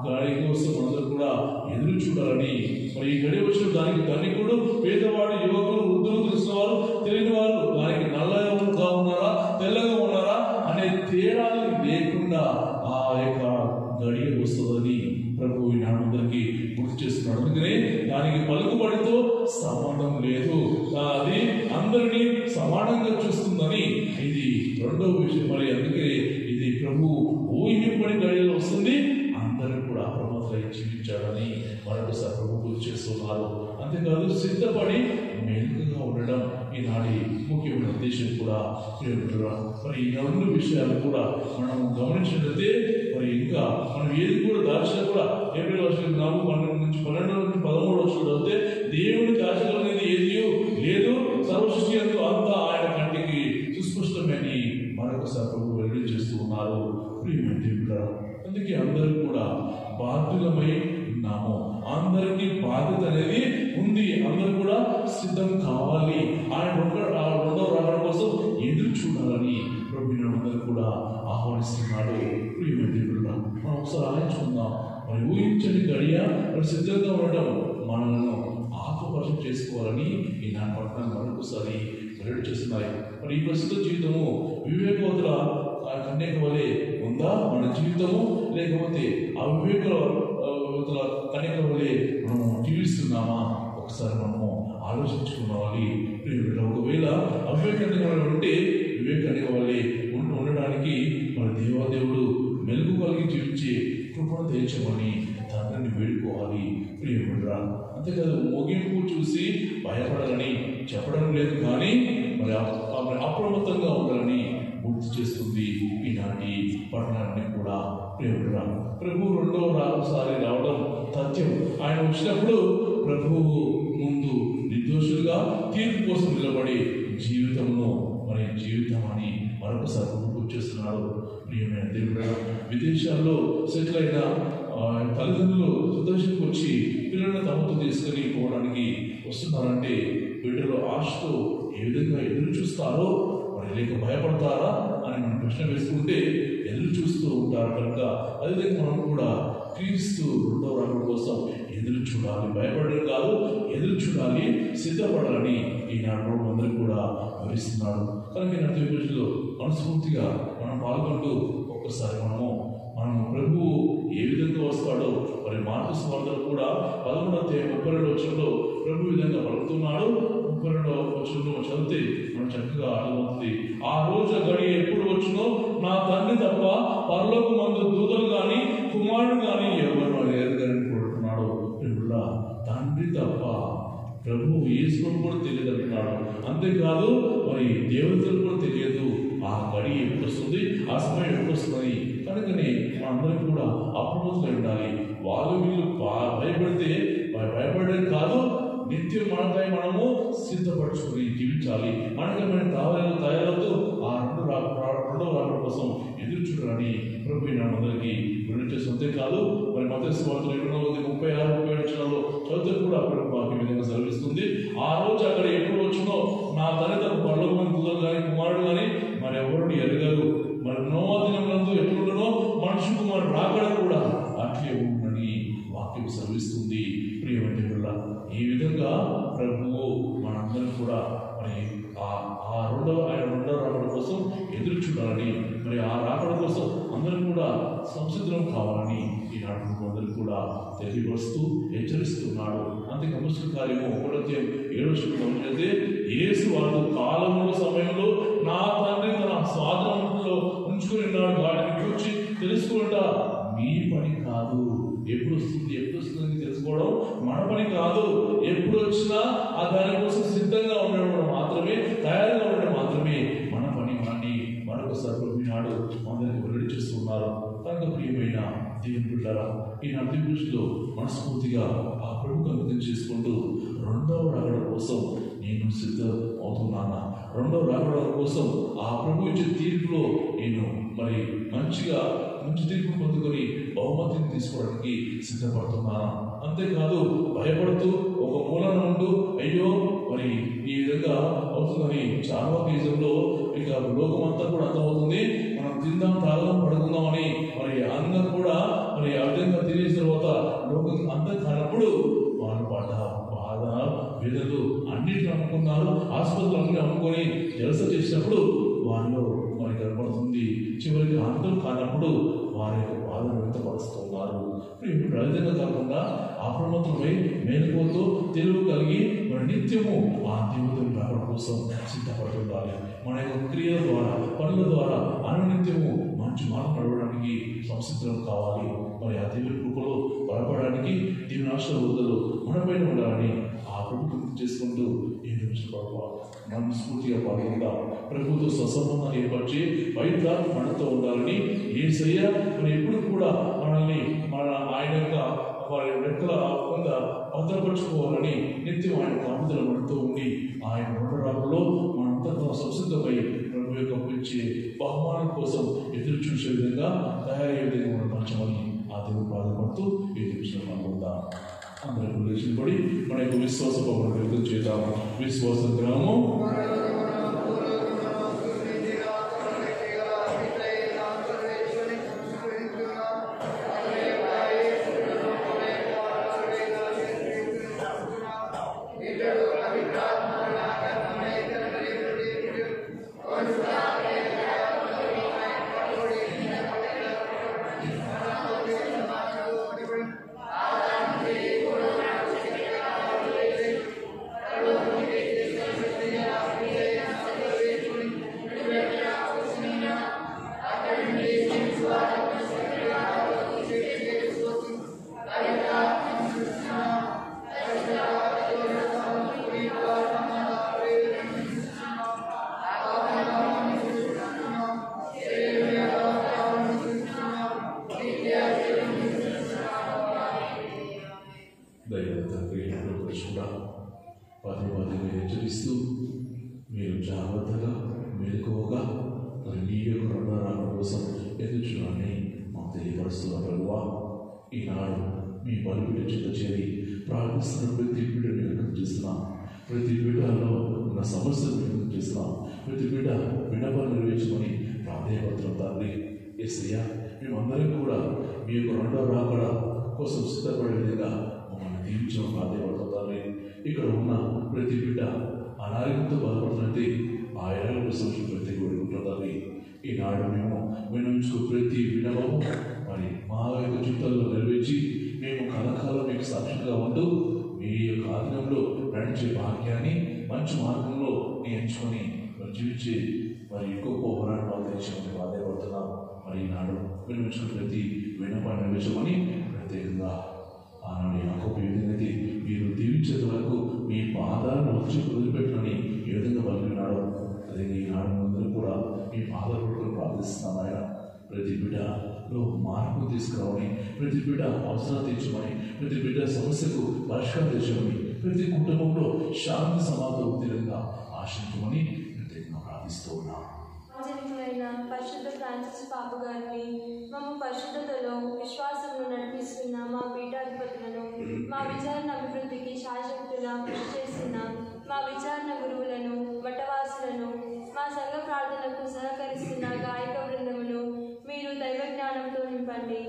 గడి కోసం అందరూ కూడా ఎదురు చూడాలని, మరి ఈ గడి వచ్చిన దానికి ధనికుడు, పేదవాడు, యువకులు, వృద్ధులు, తెలిసినవారు, తెలియని వారు, దానికి నల్లగా ఉన్నారా తెల్లగా ఉన్నారా అనే తేడాలు లేకుండా ఆ యొక్క గడియ వస్తుందని ప్రభు అందరికీ గుర్తు చేస్తున్నాడు. అందుకనే దానికి పలుకుబడితో సంబంధం లేదు, అది అందరినీ సమానంగా చూస్తుందని ఇది 2వ విషయం. మరి అందుకే ఇది ప్రభు ఊహింపని గడియలు వస్తుంది, అందరూ కూడా అప్రమత్తమై జీవించాలని మరొకసారి ప్రభు గుర్తు చేస్తున్నారు. అంతేకాదు సిద్ధపడి మెలుగుగా ఉండడం ఈనాటి ముఖ్యమైన ఉద్దేశం కూడా. మరి ఈ 4 విషయాలు కూడా మనం గమనించినట్లయితే మరి ఇంకా మనం ఏది కూడా దాచిన కూడా ఏప్రిల్ వర్షం 4 నుంచి 12 నుంచి 13 వర్షాలు అయితే దేవునికి ఆశలు అనేది ఏది లేదు, సర్వసృష్టి అంతా ఆయన కంటికి సుస్పష్టమని మరొకసారి ప్రభు వెల్లడి చేస్తూ ఉన్నారు. ప్రియమైన దేవుడా, అందుకే అందరూ కూడా బాధ్యులమై ఉన్నాము. అందరికీ బాధ్యత అనేది ఉంది. అందరూ కూడా సిద్ధం కావాలి. ఆయన రెండవ రాకడ కోసం ఎదురు చూడాలని ప్రభు అందరూ కూడా ఆహ్వానిస్తున్నాడు. ప్రియమైన దేవుడా, మనం ఒకసారి ఆలోచించుకుందాం. మరి ఊహించని గడియ మరి సిద్ధంగా ఉండడం మనల్ని ఆత్మపరిచయం చేసుకోవాలని ఈనాటి పట్టణాన్ని మరొకసారి వెల్లడి చేస్తున్నాయి. మరి ఈ ప్రస్తుత జీవితము వివేకవతుల కన్యక వలె ఉందా మన జీవితము, లేకపోతే ఆ వివేకవతుల కన్యక వలె మనము జీవిస్తున్నామా? ఒకసారి మనము ఆలోచించుకోవాలి. ఒకవేళ అవివేకంగా ఉంటే వివేకాన్ని వలె ఉండడానికి మన దేవాదేవుడు మెలుగు కలిగి జీవించే కృపను తెచ్చమని తండ్రిని వేడుకోవాలి. ప్రియముడ్రా, అంతేకాదు ముగింపు చూసి భయపడాలని చెప్పడం లేదు, కానీ మరి అప్రమత్తంగా ఉండాలని గుర్తు చేస్తుంది ఈనాటి పట్టణాన్ని కూడా. ప్రియముడ్రా, ప్రభు రెండవసారి రావడం తథ్యం. ఆయన వచ్చినప్పుడు ప్రభువు ముందు నిర్దోషులుగా తీర్పు కోసం నిలబడి జీవితంలో మరి జీవితం అని మరొకసారి గుర్తు చేస్తున్నాడు. ప్రియమైన దేవుడా, విదేశాల్లో సెటిల్ అయిన తల్లిదండ్రులు సంతోషంకి వచ్చి పిల్లలను తమతో తీసుకుని పోవడానికి వస్తున్నారంటే బిడ్డలు ఆశతో ఏ విధంగా ఎదురు చూస్తారో, మరి లేక భయపడతారా అని మనం ప్రశ్న వేసుకుంటే ఎదురు చూస్తూ ఉంటారు. కనుక అదేవిధంగా మనం కూడా క్రీస్తు రెండవ రాకడ కోసం ఎదురు చూడాలి. భయపడడం కాదు, ఎదురు చూడాలి, సిద్ధపడాలని ఈనాడు అందరూ కూడా వివరిస్తున్నాడు. కనుక ఈనాటి రోజుల్లో మనస్ఫూర్తిగా మనం పాల్గొంటూ ఒక్కసారి మనము ప్రభువు ఏ విధంగా వస్తాడో మరి మార్కు సువార్తలో కూడా 11:32 వచనంలో ప్రభు విధంగా పలుకుతున్నాడు. 32వ వచనంలో చదివితే మనం చక్కగా అర్థమవుతుంది. ఆ రోజు గడి ఎప్పుడు వచ్చునో నా తండ్రి తప్ప పరలోకమందు దూతలు కానీ కుమారుడు కానీ ఎవరు ఎరగరని కోరుతున్నాడు. తండ్రి తప్ప ప్రభు యేసును కూడా తెలియదు అంటున్నాడు. అంతేకాదు మరి దేవతలు కూడా తెలియదు ఆ గడి ఎప్పుడు వస్తుంది, ఆ సమయం ఎప్పుడు వస్తుంది. కనుకనే మనందరం కూడా అప్రమత్తులై ఉండాలి. వాళ్ళు వీళ్ళు భయపడితే భయపడేది కాదు, నిత్యం మనకై మనము సిద్ధపరచుకుని జీవించాలి. మనకి మనం తయారవుతూ ఆ రెండవ రాకడ కోసం ఎదురు చూడాలని ప్రభు అందరికీ విడుదల చేస్తుందే కాదు. మరి మత్తయి సువార్తలో 36-37 చదువుతూ కూడా ప్రభు ఈ విధంగా సెలవిస్తుంది. ఆ రోజు అక్కడ ఎప్పుడు వచ్చినో నా తల్లిదండ్రులు పరలోకమందు దూతలు కానీ కుమారుడు కానీ మరి ఎవరిని ఎరగరు. మరి నోవా దినములందు ఎట్లుండనో మనుషు కుమారుడు రాకడ కూడా అట్లే ఉందని వాక్యం సెలవిస్తుంది. ప్రియమైన దేవుడా, ఈ విధంగా ప్రభువు మనందరం కూడా మరి ఆ రెండవ రాకడ కోసం ఎదురు చూడాలని, మరి ఆ రాకడ కోసం అందరం కూడా సంసిద్ధం కావాలని ఈనాడు అందరూ కూడా తెలియపరుస్తూ హెచ్చరిస్తున్నాడు. అందుకే అపొస్తలుల కార్యము 1:7 యేసు వారు కాలముల సమయంలో నా తండ్రి తన స్వాధీనంలో ఉంచుకుని ఉన్నాడు, వాటిని గురించి తెలుసుకుంటా మీ పని కాదు. ఎప్పుడు వస్తుంది తెలుసుకోవడం మన పని కాదు. ఎప్పుడు వచ్చినా ఆ దానికోసం సిద్ధంగా ఉండడం మాత్రమే, తయారుగా ఉండడం మాత్రమే మన పని. మనని మరొకసారి ప్రభునాడు అందరికీ వెల్లడి చేస్తున్నారు. కనుక ప్రియమైన దేవుని బిడ్డలారా, ఈనాటి దృష్టిలో మనస్ఫూర్తిగా ఆ ప్రభుకు అంకితం చేసుకుంటూ రెండవ రాకడ కోసం నేను సిద్ధం అవుతున్నానా, రెండవ రాకడ కోసం ఆ ప్రభు ఇచ్చే తీర్పులో నేను మరి మంచి తీర్పు పొందుకొని బహుమతిని తీసుకోవడానికి సిద్ధపడుతున్నాను. అంతేకాదు భయపడుతూ ఒక మూలన ఉంటూ అయ్యో మరి ఈ విధంగా అవుతుందని చాలా కేసుల్లో ఇక లోకం అంతా కూడా అర్థమవుతుంది. మనం తిందాం, తాగదాం, పడుకుందామని మరి అందరూ కూడా మరి ఆ విధంగా తినేసిన తర్వాత లోకం అంతా కానప్పుడు వాళ్ళు బాధ వేదలు అన్నిటిని అమ్ముకున్నారు. ఆసుపత్రులు అమ్ముకొని జలస చేసినప్పుడు వాళ్ళు మరి కనపడుతుంది. చివరికి అంతం కానప్పుడు వారి యొక్క బాధను వ్యక్తపరుస్తున్నారు. ఇప్పుడు విధంగా కాకుండా అప్రమత్తమై మేలుకోతూ తెలివి కలిగి మన నిత్యము ఆ దేవుని రాకడ కోసం సిద్ధపడుతుండాలి. మన యొక్క క్రియల ద్వారా, పనుల ద్వారా అనునిత్యము మంచి మార్పు నడవడానికి సంసిద్ధం కావాలి. మరి ఆ దేవుని కృపలో బలపడడానికి దేవుని ఆశీర్వాదాలు మనపైన ఉండాలని ఆ ప్రభుత్వం చేసుకుంటూ ఈ రోజు ప్రభావ మనస్ఫూర్తిగా పాల్గొందా ప్రభుత్వ స్వసంబంధాన్ని ఏర్పరిచి పవిత్రాత్మ మనతో ఉండాలని యేసయ్య మరి ఎప్పుడు కూడా మనల్ని ఆయన యొక్క వారి రెక్కల కింద భద్రపరుచుకోవాలని నిత్యం ఆయన కాపుదల మనతో ఉండి ఆయన ఉండడంలో మనంతా సంసిద్ధమై ప్రభు యొక్క పిలిచే బహుమానం కోసం ఎదురు చూసే విధంగా తయారయ్యే విధంగా మనం పంచమని ఆ దేవుడు బాధపడుతూ ఈ నిమిషం అనుకుందాం. అందరూ లేచిపడి మన యొక్క విశ్వాస పవన్ వ్యక్తం చేద్దాము. విశ్వాసం గ్రామం హెచ్చరిస్తూ మీరు జాగ్రత్తగా మెలకువగా మరి మీ యొక్క రుణాల కోసం ఎదుర్చున్నారని మాకు తెలియపరుస్తున్న ప్రభువా, ఈనాడు మీ బలిపీఠ చెంత చేరి ప్రార్థిస్తున్న ప్రతి బిడ్డను వ్యక్తం చేస్తున్నాం. ప్రతి బిడ్డలో ఉన్న సమస్యను వ్యక్తం చేస్తున్నాం. ప్రతి బిడ్డ విన్నపాలు నెరవేర్చమని ప్రాధాన్యపత్రం తండ్రి. యేసయ్యా, మేమందరం కూడా మీ యొక్క రెండవ రాకడ కోసం సిద్ధపడే విధంగా మమ్మల్ని దీవించడం ప్రాధాన్యపడతాం తండ్రి. ఇక్కడ ఉన్న ప్రతి బిడ్డ అనారోగ్యంతో బాధపడుతున్నట్టే ఆ ఎలాగో సంస్కృతి కోరుకుంటుందని ఈనాడు మేము వినించుకో ప్రతి వినవము మరి మా యొక్క జీవితాల్లో నెరవేర్చి మేము కలకాలం మీకు సాక్షిగా ఉంటూ మీ యొక్క ఆధీనంలో నడిచే భాగ్యాన్ని మంచి మార్గంలో ఎంచుకొని జీవించే మరి ఎక్కువ పోరాటం బాధ్యతని బాధ్యపడుతున్నాం. మరి ఈనాడు వినించుకున్న ప్రతి వినపాన్ని నెరవేర్చమని ప్రత్యేకంగా ఆనాడు యాకోబు ఏ విధంగా మీరు దీవించేంత వరకు మీ పాదాలను వచ్చి వదిలిపెట్టని ఏ విధంగా పలికినాడో అదే ఈనాడు అందరూ కూడా మీ పాదాలు పట్టుకొని ప్రార్థిస్తున్నాం. ఆయన ప్రతి బిడ్డలో మార్పు తీసుకురావని, ప్రతి బిడ్డ అవసరం తీర్చమని, ప్రతి బిడ్డ సమస్యకు పరిష్కారం తెచ్చమని, ప్రతి కుటుంబంలో శాంతి సమాధానం తీరంగా ఆశించమని ప్రత్యేకంగా ప్రార్థిస్తూ ఉన్నాం. పరిశుద్ధ ఫ్రాన్సిస్ పాప గారిని మమ్మ పరిశుద్ధతలో విశ్వాసంలో నడిపిస్తున్న మా పీఠాధిపతులను, మా విచారణ అభివృద్ధికి శాశ్వతులా కృషి చేస్తున్న మా విచారణ గురువులను, మఠవాసులను, మా సంఘ ప్రార్థనకు సహకరిస్తున్న గాయక బృందమును మీరు దైవ జ్ఞానంతో నింపండి.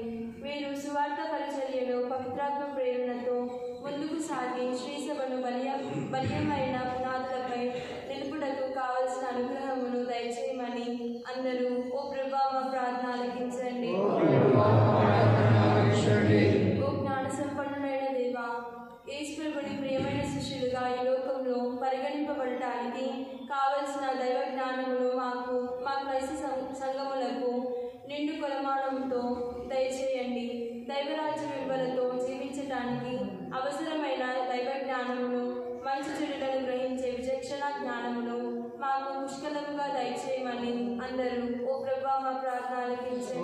మీరు సువార్త పరిచర్యలో పవిత్రాత్మ ప్రేరణతో ముందుకు సాగి శ్రీసభను బలీయమైన పునాదులపై నిలుపుటకు కావలసిన అనుగ్రహమును దయచేయమని అందరూ ఓ ప్రభా మా ప్రార్థన ఆలకించండి. ఓ జ్ఞాన సంపన్నుడైన దేవా, ఈశ్వరుడి ప్రియమైన శిష్యులుగా ఈ లోకంలో పరిగణింపబడటానికి కావలసిన దైవ జ్ఞానమును మా క్రైస్త సంఘములకు నిండు కొలమానంతో దయచేయండి. దైవరాజ్య విలువలతో జీవించటానికి అవసరమైన దైవ జ్ఞానమును, మంచి చెడులను గ్రహించే విచక్షణ జ్ఞానమును మాకు పుష్కలముగా దయచేయమని అందరూ ఓ ప్రభా మా ప్రార్థన ఆలకించండి.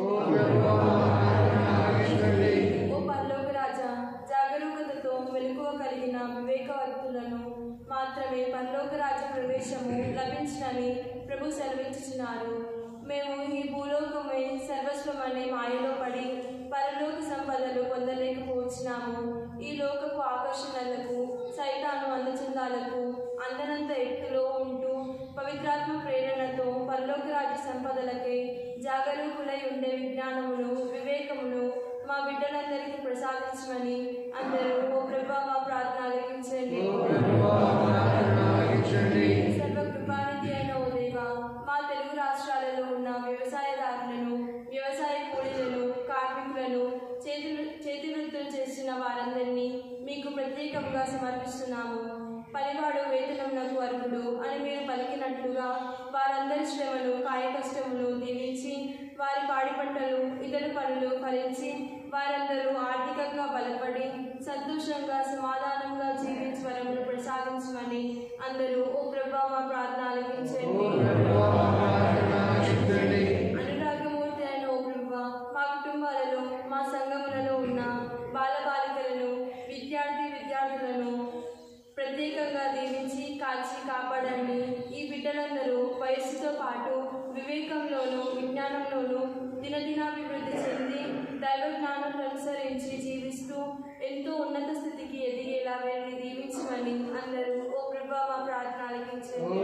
ఓ పరలోక రాజా, జాగరూకతతో మెలకువ కలిగిన వివేకవంతులను మాత్రమే పరలోక రాజ ప్రవేశము లభించనని ప్రభు సెలవించుచున్నారు. మేము ఈ భూలోకమే సర్వస్వమనే మాయలో పడి పరలోక సంపదలు పొందలేకపోవచ్చున్నాము. ఈ లోకపు ఆకర్షణలకు, సైతాను అందచందాలకు అందనంత ఎత్తులో ఉంటూ పవిత్రాత్మ ప్రేరణతో పరలోక రాజ్య సంపదలకై జాగరూకులై ఉండే విజ్ఞానమును, వివేకమును మా బిడ్డలందరికీ ప్రసాదించమని అందరూ ఓ ప్రభా మా ప్రార్థన ఆలకించండి. సర్వకృపానిధి అయిన ఓ దేవా, మా తెలుగు రాష్ట్రాలలో ఉన్న వ్యవసాయదారులను, వ్యవసాయ కూలీలను, కార్మికులను, చేతి వృత్తులు చేస్తున్న వారందరినీ మీకు ప్రత్యేకంగా సమర్పిస్తున్నాము. పనివాడు వేతనమునకు అర్హుడు అని మీరు పలికినట్లుగా వారందరి శ్రమను, కాయ కష్టమును దీవించి వారి పాడి పంటలు, ఇతర పనులు ఫలించి వారందరూ ఆర్థికంగా బలపడి సంతోషంగా సమాధానంగా జీవించి వరములు ప్రసాదించమని అందరూ ఓ ప్రభా మా ప్రార్థన ఆలకించండి. అనురాగమూర్తి అయిన ఓ ప్రభా, మా కుటుంబాలలో మా సంఘములలో ఉన్న బాలబాలికలను విద్యార్థులను ప్రత్యేకంగా దీవించి కాచి కాపాడండి. ఈ బిడ్డలందరూ వయస్సుతో పాటు వివేకంలోనూ విజ్ఞానంలోనూ దినదినాభివృద్ధి చెంది దైవ జ్ఞానం అనుసరించి జీవిస్తూ ఎంతో ఉన్నత స్థితికి ఎదిగేలా వీరిని దీవించమని అందరూ ఓ ప్రభా మా ప్రార్థన ఆలకించండి.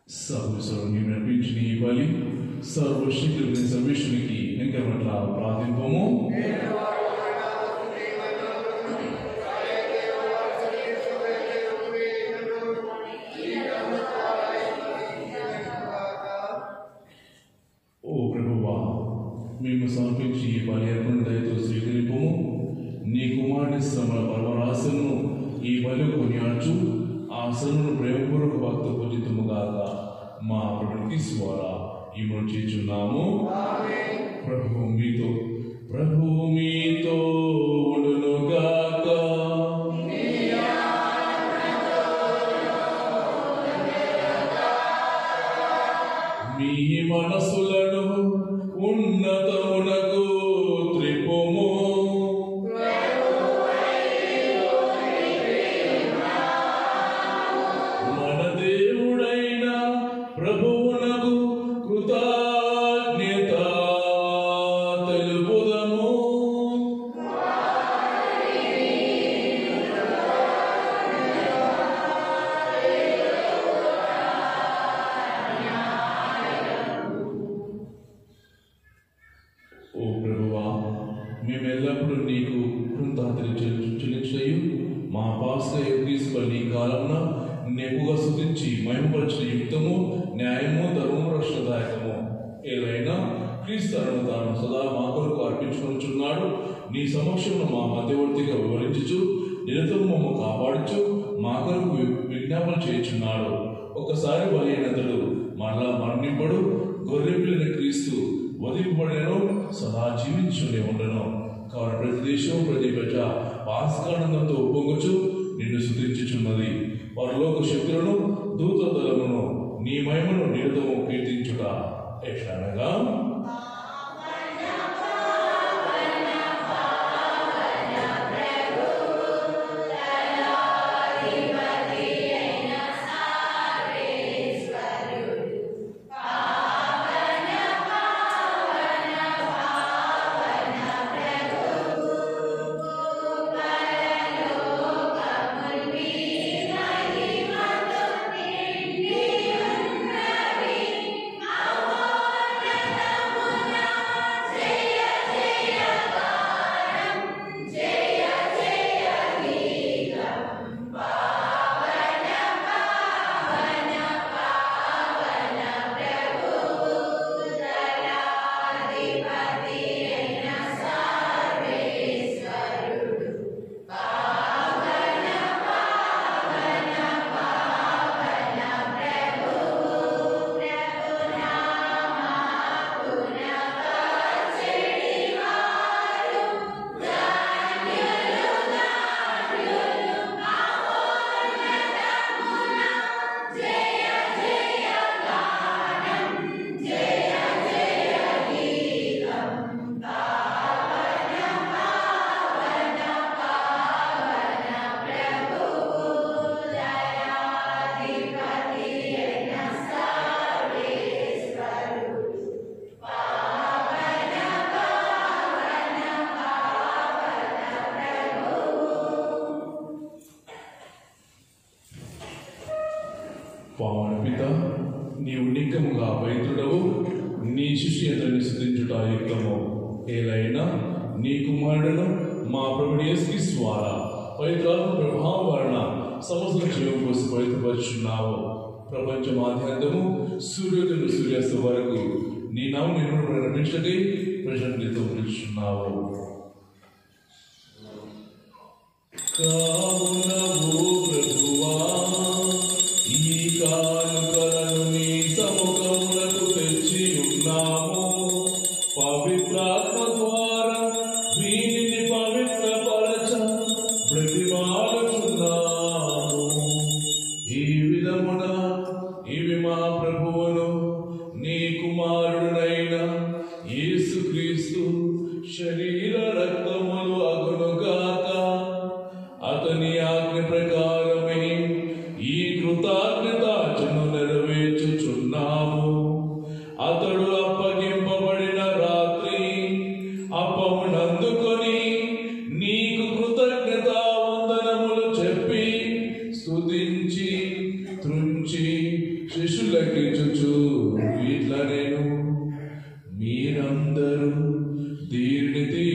సర్వేశ్వరుని నడిపించిన ఈ బలి సర్వశక్తులైన సర్వేశ్వరునికి ఎంకమట్ల ప్రార్థింపము. ఓ ప్రభువా, మేము సమర్పించి ఈ బలి అర్పణ దయతో స్వీకరింపము. నీ కుమారుని శ్రమల పరమరాశను ఈ బలి కొనియాడుచు ఆ శ్రమను ప్రేమపూర్వక భక్త పూజితముగాక మా ప్రభునికి ద్వారా ఈమెను చేస్తున్నాము. ప్రభువు మీతో ఉండునుగాక. మీ మనసులను ఉన్నతమునకు త్రిప్పుము. మన దేవుడైన ప్రభువునకు కృతజ్ఞత తెలుపుదము. ఓ ప్రభువా, మేమెల్లప్పుడూ నీకు కృతజ్ఞతలు చెల్లించు. మా పాస్టర్ నీ కాలంలో నెప్పుగా స్తుతించి మహిమపరిచిన యుక్తము, న్యాయము, ధర్మము, రక్షణదాయకము ఏదైనా క్రీస్తును తాను సదా మా కొరకు అర్పించుకొనుచున్నాడు. నీ సమక్షంలో మా మధ్యవర్తిగా వివరించుచు నిరతము మమ్మ కాపాడుచు మా కొరకు విజ్ఞాపన చేయుచున్నాడు. ఒకసారి బలైనతడు మరలా మరణింపడు. గొర్రె పిల్లని క్రీస్తు వధింపబడెను, సదా జీవించునే ఉండను. కావున ప్రతి దేశం, ప్రతి ప్రజ పాస్కానందంతో ఉప్పొంగుచు నిన్ను స్తుతించుచున్నది. పరలోక శక్తులను, దూత దళమును నీ మహిమను నిరతము కీర్తించుట ఎట్లనగా, పావన పిత, నీవు నిక్కముగా పవిత్రుడవు. నీ శిష్యులను స్తుతించుట యుక్తము. ఏలైనా నీ కుమారుడును మా ప్రభుని యేసుక్రీస్తు ద్వారా పవిత్రాత్మ ప్రభావం వలన సమస్త జీవం కోసం పవిత్రపరుచున్నావు. ప్రపంచ మాధ్యంతము సూర్యోదయం సూర్యాస్తం వరకు నీ నామం నిన్ను ప్రకటించటకై ప్రజలు నీతో పిలుచున్నావు. కావున ఓ ప్రభువా, ఈ కానుకలను నీ సముఖమునకు తెచ్చి ఉన్నాము. పవిత్రాత్మ ద్వారా వీరిని పవిత్రపరచ బ్రతిమాలుచున్నాము. ఈ విధమున ఇవి మా ప్రభువును నీ కుమారుడైన యేసుక్రీస్తు శరీర రక్తములు అగునుగాక. అతని ఆజ్ఞ ప్రకారమే ఈ కృతజ్ఞతార్చను నెరవేర్చుచున్నాము. అతడు అప్పగింపబడిన రాత్రి అప్పమునందుకొని నీకు కృతజ్ఞతా వందనములు చెప్పి స్తుతించి త్రుంచి శిష్యులకిచ్చుచు ఇట్లా నేను మీరందరూ దీనిని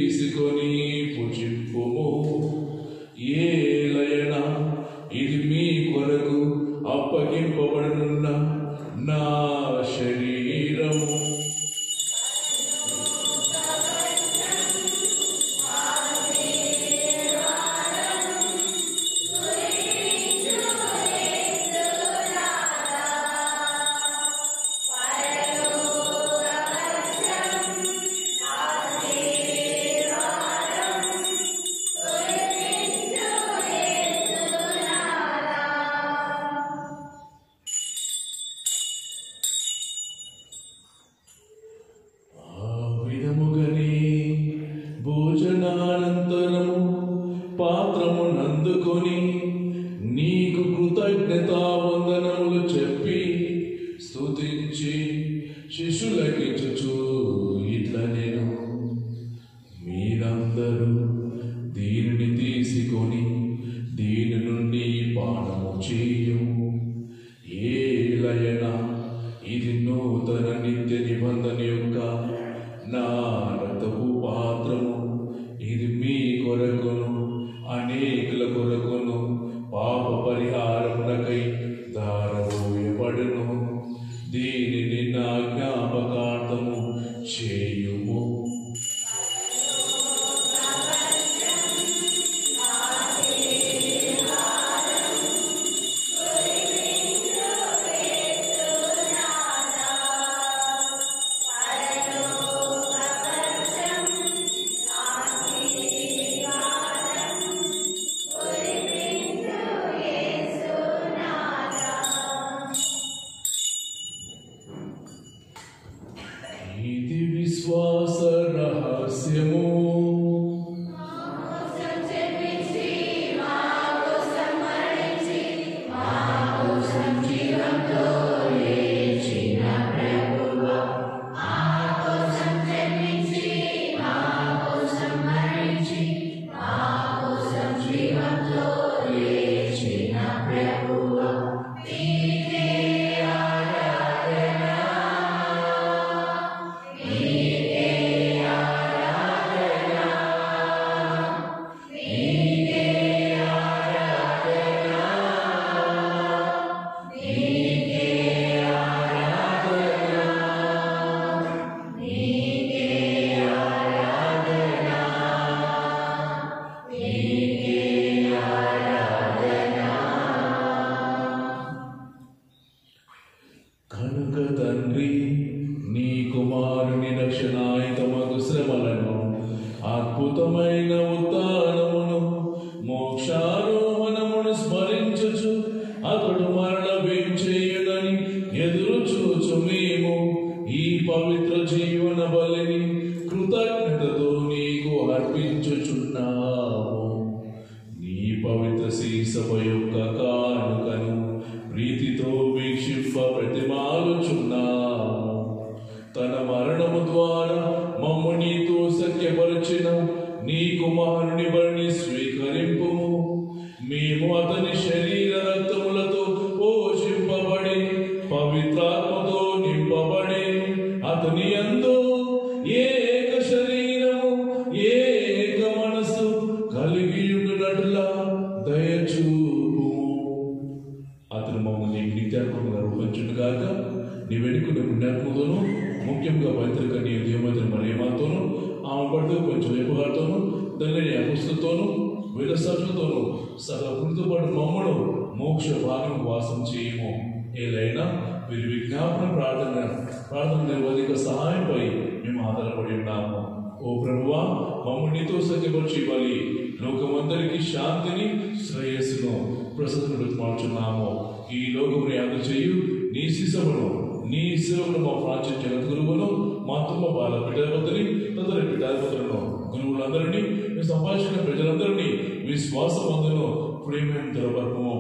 పిలిచి శిష్యులకిచ్చుచు ఇట్లా నేను మీరందరూ దీనిని తీసుకొని దీని నుండి పానము చేయము. ఏలయనా ఇది నూతన నిత్య నిబంధన యొక్క నా రక్తపు పాత్రము. ఇది మీ కొరకును అనేకుల కొరకును పాప పరిహారమునకై ధారపోయబడును. దీనిని నా జ్ఞాపకార్థము చేయుము. ఇది విశ్వాస రహస్యము. కనుక తండ్రి నీ కుమారుని రక్షణాయుతమగు శ్రమలను అద్భుతమైన ఉత్థానమును మోక్షారోహణమును స్మరించుచు అతడు మరల వేంచేయునని ఎదురు చూచు మేము ఈ పవిత్ర జీవన బలిని కృతజ్ఞతతో నీకు అర్పించుచున్నాము. నీ పవిత్ర సీసభ యొక్క కానుకను ప్రీతితో వీక్షింప ప్రతిమాలుచున్నాము. తన మరణము ద్వారా మమ్ము నీతో సఖ్యపరచిన నీ కుమారుని బలిని స్వీకరింపుము. మేము అతని శరీర రక్తములతో పోషింపబడి పవిత్రాత్మతో నింపబడి అతని యందు ఏక శరీరము ఏక మనసు కలిగియుండునట్లా దయచూపుము. అతను మమ్మల్ని నిత్యాత్మకంగా రూపించుగాక. నీ వెనుకున్న పుణ్యాత్మతోనూ ముఖ్యంగా పవిత్రక నీ దేవత మరియమాతోనూ ఆమె పడుతూ కొంచెం వైపుగాతోనూ తండ్రి అపుస్తుతోనూ విరసాక్షతోనూ సహకృతితో పాటు మమ్మను మోక్ష భాగం వాసం చేయము. ఏదైనా వీరి విజ్ఞాపన ప్రార్థన నిర్వధిక సహాయంపై మేము ఆధారపడి ఉన్నాము. ఓ ప్రభువా, మమ్ము నీతో సఖ్యపరిచి బలి లోకమందరికీ శాంతిని శ్రేయస్సును ప్రసన్నత మార్చున్నాము. ఈ లోకముని అందచేయు నీ శిశవును నీ సేవను మా ప్రాచీన జగత్ గురువును మా తుమ్మ బాల పిఠాధిపతిని తదుపరి పిఠాధిపతులను గురువులందరినీ మీ సంభాషణ ప్రజలందరినీ విశ్వాసవంతును ప్రేమపరము.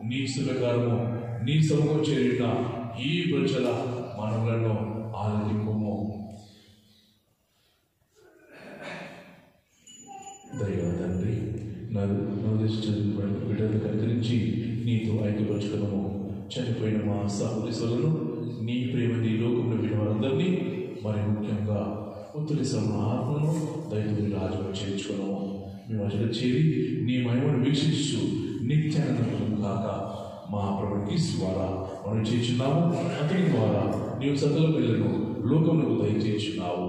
నీ శుభకారము నీ సభకు చేరిన ఈ ప్రజల మనవులను ఆలకింపుము. దైవ తండ్రి బిడ్డలను కనికరించి నీతో ఐక్యపరచుకున్నాము. చనిపోయిన మా సహోదరులను నీ ప్రేమ నీ లోకంలో విని వారందరినీ మరి ముఖ్యంగా ఉత్తరి ఆత్మను దైవ రాజును చేర్చుకున్నాము. మేము అసలు చేరి నీ మహిమను వీక్షిస్తూ నిత్యానందం కాక మా ప్రభుకి ద్వారా మనం చేర్చున్నాము. అతని ద్వారా నీవు సకల పిల్లలను లోకమును దయచేస్తున్నావు.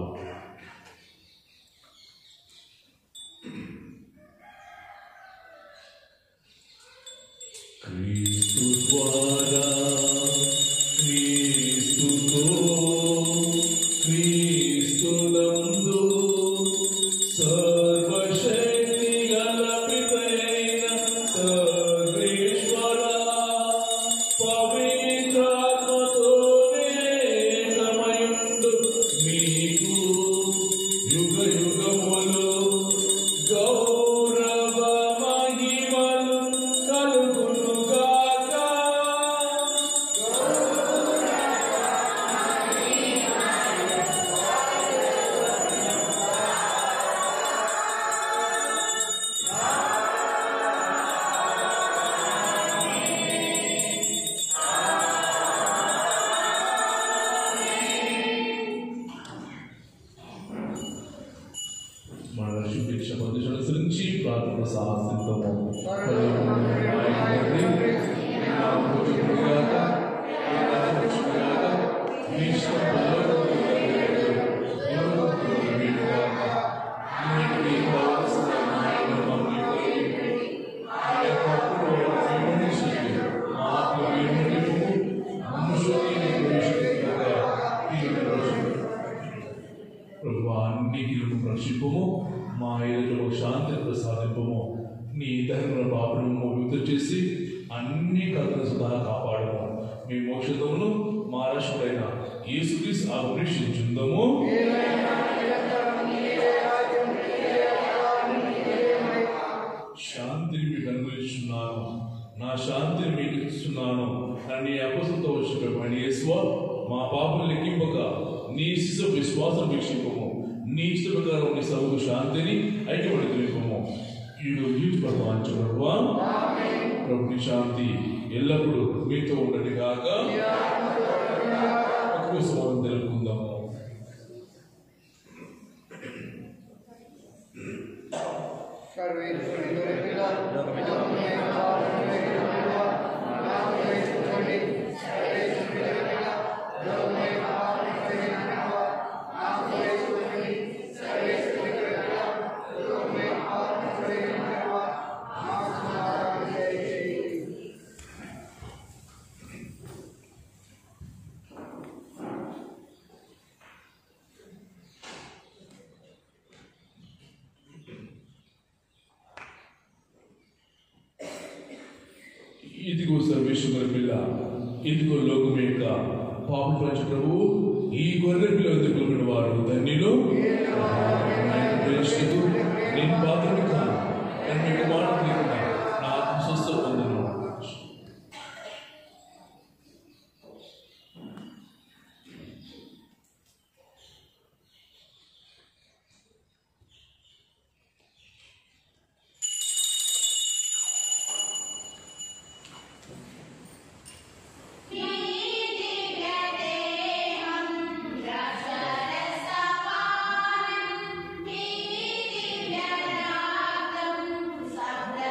క్రీస్తు ద్వారా క్రీస్తుతో క్రీస్తునందు సర్వశక్తి గల పితైన సర్వేశ్వర పవిత్రాత్మతోనే సమయుండు మీకు యుగ యుగములు గౌరవ మహిమలు కలుగును గాక. ప్రసాదితము రక్షింపము, మా ఇళ్ళలో శాంతిని ప్రసాదింపము, నీ ధర్మ పాపము విడుదల చేసి అన్ని కథను సదా కాపాడము. మీ మోక్షతమును మా రక్షకుడైన యేసుక్రీస్తు అభిషేకించుందము. శాంతిని మీకు అనుగ్రహిస్తున్నాను, నా శాంతిని మీకు ఇస్తున్నాను అని నీ అపసంతో వచ్చిన యేసువా, మా పాపం లెక్కింపక నీ శిశు విశ్వాసం వీక్షింపము. నీ ఇష్ట ప్రకారం నీ సభకు శాంతిని ఐక్యపడి తెలిపము. ప్రభువా, ప్రభుని శాంతి ఎల్లప్పుడూ మీతో ఉండటి కాక స్వాగతం తెలుపుకుందాము. ఇదిగో సర్వేశ్వర పిల్ల, ఇదిగో లోకం యొక్క పాపం పంచ ప్రభు, ఈ గొర్రె పిల్ల ఎదుర్కొన్న వారు ధన్యులు. నేను పాత్రలు కాను, కానీ మీకు మాట లేకుండా నా ఆత్మ స్వస్థ పొందను. Sabda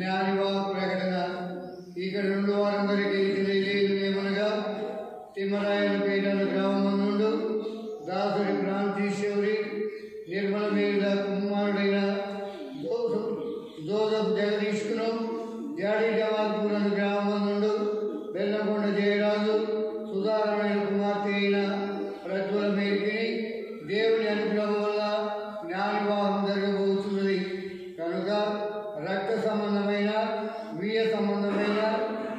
జ్ఞానివాకు ప్రకటన. ఇక్కడ నుండి వారందరికీ తెలియలేదునేమనగా, తిమ్మరాయన పీఠను గ్రామం నుండి దాసుడి ప్రాంతీశ్వరి నిర్మల మీద కుమారుడైన జోసఫ్ జగదీష్కును, జాడీ జవాల్పూర్ గ్రామం నుండి బెల్లంకొండ జయరాజు సుధారణమైన కుమార్తె అయిన ప్రజ్వల మేరికి దేవుని అనుగ్రహం వల్ల జ్ఞాన వివాహం జరగబోతున్నది కనుక రక్త సంబంధమైన, వీయ సంబంధమైన,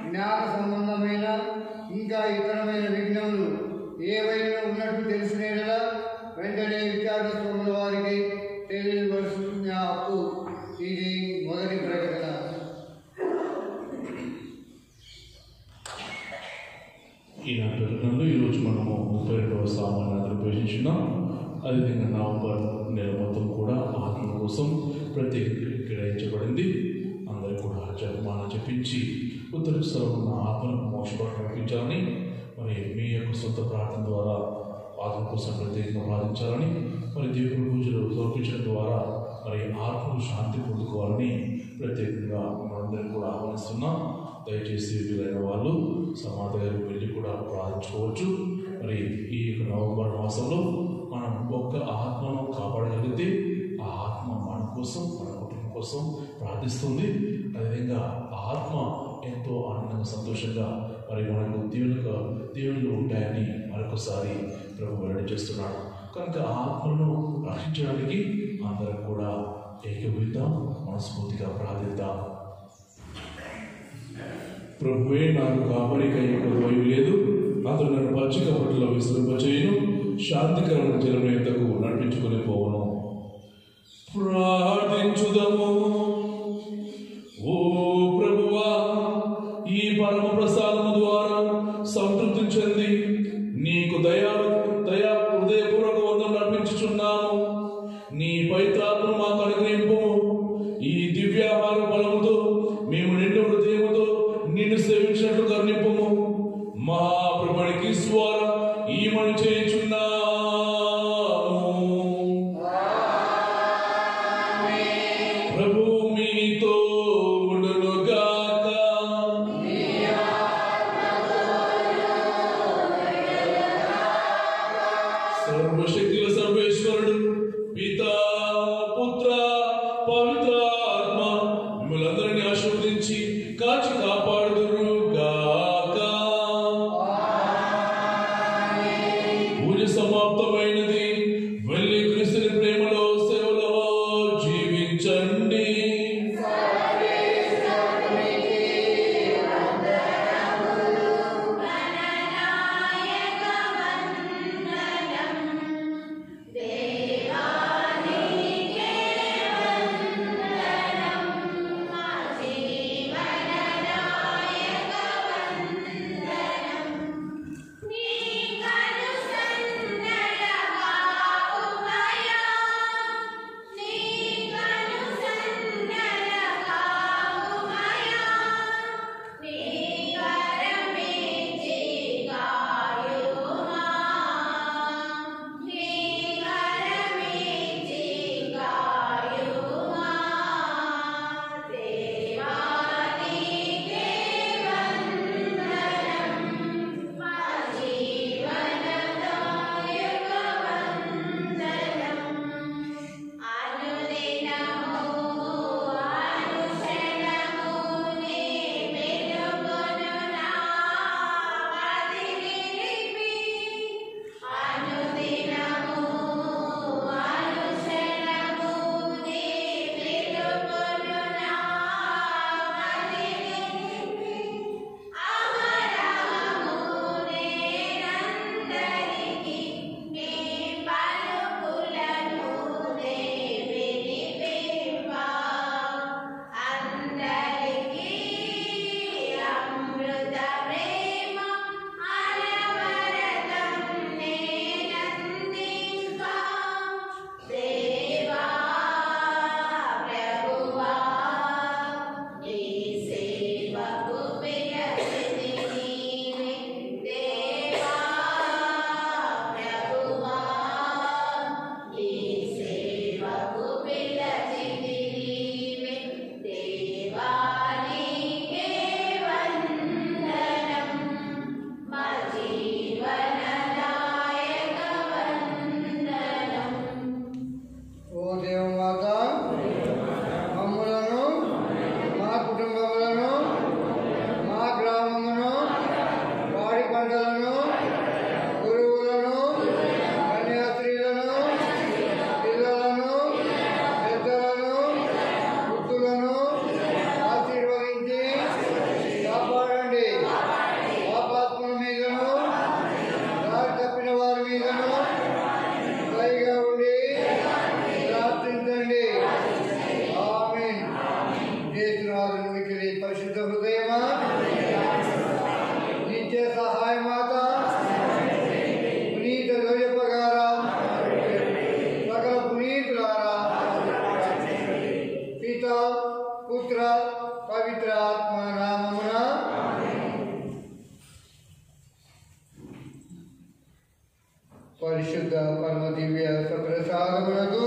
జ్ఞాన సంబంధమైన ఇంకా ఇతరమైన విఘ్నములు ఏవైనా ఉన్నట్టు తెలిసినలా వెంటనే విచారణ స్వాముల వారికి తెలియవలసిన హక్కు. ఇది మొదటి ప్రకటన. ఈనాటి ప్రకటనలో ఈరోజు మనము 32వ సామాన్యాన్ని ప్రవేశించున్నాం. అదేవిధంగా నవంబర్ నెల మొత్తం కూడా ఆత్మ కోసం ప్రత్యేకంగా కేటాయించబడింది. అందరూ కూడా జపమాల జపించి ఉత్తర స్థలం ఉన్న ఆత్మను మోక్షపట్ల నడిపించాలని, మరి మీ యొక్క సొంత ప్రార్థన ద్వారా ఆత్మ కోసం ప్రత్యేకంగా ప్రార్థించాలని, మరి దేవుడి పూజలు సమర్పించడం ద్వారా మరి ఆత్మకు శాంతి పొందుకోవాలని ప్రత్యేకంగా మనందరం కూడా ఆహ్వానిస్తున్నాం. దయచేసి వీలైన వాళ్ళు సమాధి గారికి వెళ్ళి కూడా ప్రార్థించుకోవచ్చు. మరి ఈ నవంబర్ మాసంలో మనం ఒక్క ఆత్మను కాపాడగలిగితే ఆ ఆత్మ మన కోసం, మన కుటుంబం కోసం ప్రార్థిస్తుంది. అదేవిధంగా ఆత్మ ఎంతో ఆనందంగా, సంతోషంగా మరి మనకు దేవుళ్ళు ఉంటాయని మరొకసారి ప్రభు వెల్లడి చేస్తున్నాడు. కనుక ఆత్మను రక్షించడానికి అందరం కూడా ఏకీభవిద్దాం, మనస్ఫూర్తిగా ప్రార్థిద్దాం. ప్రభువే నాకు కాపరికై ప్రభువు లేదు, అతడు నన్ను పచ్చిక పట్టులో విశ్రమింపచేయును, శాంతికరమైన జలం ఎంతకు నడిపించుకుని పోవను. ప్రార్థించుదము. ఓ ప్రభువా, ఈ పరమ ప్రసాదము ద్వారా సంతృప్తి చెంది నీకు దయా హృదయపూర్వక వందనం అర్పించుచున్నాము. నీ పవిత్రాత్మను మాకు అనుగ్రహింపు. ఈ దివ్యాహార బలముతో మేము నిండు హృదయముతో నిన్ను సేవించినట్లు కరుణింపుము. మహాప్రభునికి స్వర ఈ మనం చేయుచున్నాము. ప్రభు మీతో ఉండునుగాక. సర్వశక్తుల సర్వేశ్వరుడు పితా, పుత్ర, పవిత్ర ఆత్మ మిమ్మల్ని ఆశీర్వదించి కాచి కాపాడుదురు గాక. పూజ సమాప్తమైనది. వెళ్ళి క్రీస్తుని ప్రేమలో, సేవలో జీవించండి. నీ పరిశుద్ధ పరమ దివ్య ప్రసాదములకు